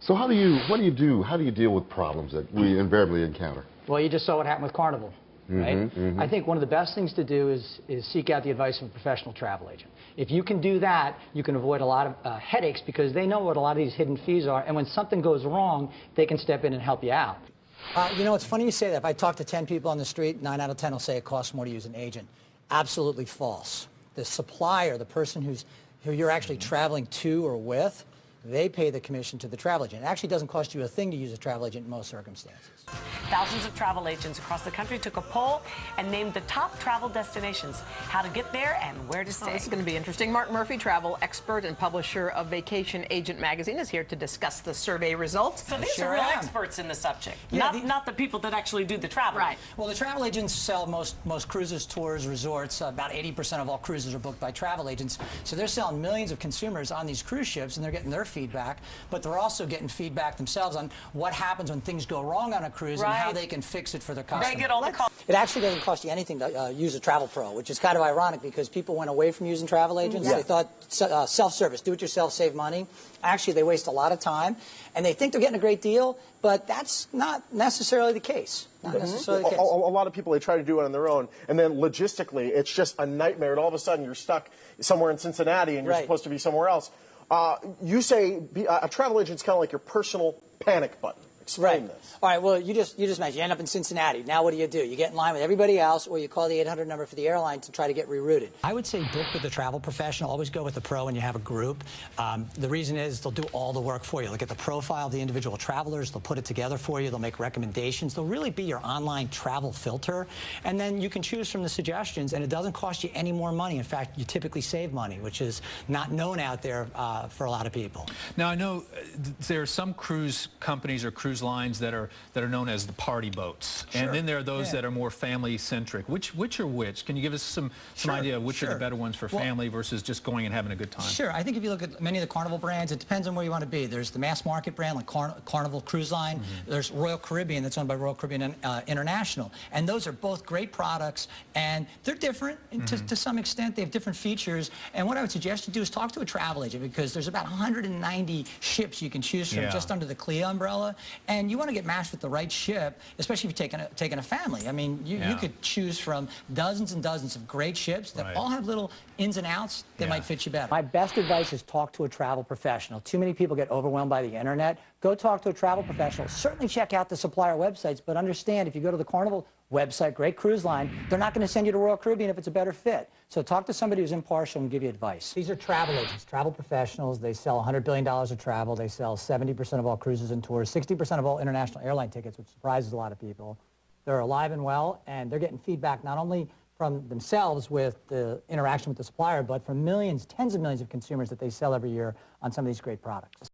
So what do you do? How do you deal with problems that we invariably encounter? Well, you just saw what happened with Carnival, right? I think one of the best things to do is seek out the advice of a professional travel agent. If you can do that, you can avoid a lot of headaches because they know what a lot of these hidden fees are, and when something goes wrong, they can step in and help you out. You know, it's funny you say that. If I talk to 10 people on the street, 9 out of 10 will say it costs more to use an agent. Absolutely false. The supplier, the person who you're actually traveling to or with, they pay the commission to the travel agent. It actually doesn't cost you a thing to use a travel agent in most circumstances. Thousands of travel agents across the country took a poll and named the top travel destinations, how to get there and where to stay. This is going to be interesting. Mark Murphy, travel expert and publisher of Vacation Agent Magazine, is here to discuss the survey results. So these are real experts in the subject, not the people that actually do the travel. Right. Well, the travel agents sell most cruises, tours, resorts. About 80% of all cruises are booked by travel agents. So they're selling millions of consumers on these cruise ships, and they're getting their feedback, but they're also getting feedback themselves on what happens when things go wrong on a cruise and how they can fix it for their customers. They get all the calls. It actually doesn't cost you anything to use a travel pro, which is kind of ironic because people went away from using travel agents. They thought self-service, do-it-yourself, save money. Actually, they waste a lot of time, and they think they're getting a great deal, but that's not necessarily the case. Not necessarily the case. A lot of people, they try to do it on their own, and then logistically, it's just a nightmare, and all of a sudden you're stuck somewhere in Cincinnati, and you're supposed to be somewhere else. You say a travel agent's kind of like your personal panic button. Explain this. All right, well, you just mentioned you end up in Cincinnati. Now what do? You get in line with everybody else, or you call the 800 number for the airline to try to get rerouted. I would say book with a travel professional. Always go with a pro when you have a group. The reason is they'll do all the work for you. They'll get the profile of the individual travelers. They'll put it together for you. They'll make recommendations. They'll really be your online travel filter. And then you can choose from the suggestions, and it doesn't cost you any more money. In fact, you typically save money, which is not known out there for a lot of people. Now, I know there are some cruise companies or cruise lines that are known as the party boats, and then there are those that are more family-centric. Which are which? Can you give us some idea of which are the better ones for family versus just going and having a good time? Sure. I think if you look at many of the Carnival brands, it depends on where you want to be. There's the mass market brand like Carnival Cruise Line. There's Royal Caribbean that's owned by Royal Caribbean International, and those are both great products, and they're different to some extent. They have different features, and what I would suggest you do is talk to a travel agent because there's about 190 ships you can choose from just under the CLIA umbrella, and you want to get matched with the right ship, especially if you're taking a family. I mean, you could choose from dozens and dozens of great ships that all have little ins and outs that might fit you better. My best advice is talk to a travel professional. Too many people get overwhelmed by the internet. Go talk to a travel professional. Certainly check out the supplier websites, but understand if you go to the Carnival website, great cruise line, they're not going to send you to Royal Caribbean if it's a better fit. So talk to somebody who's impartial and give you advice. These are travel agents, travel professionals. They sell $100 billion of travel. They sell 70% of all cruises and tours, 60% of all international airline tickets, which surprises a lot of people. They're alive and well, and they're getting feedback not only from themselves with the interaction with the supplier, but from millions, tens of millions of consumers that they sell every year on some of these great products.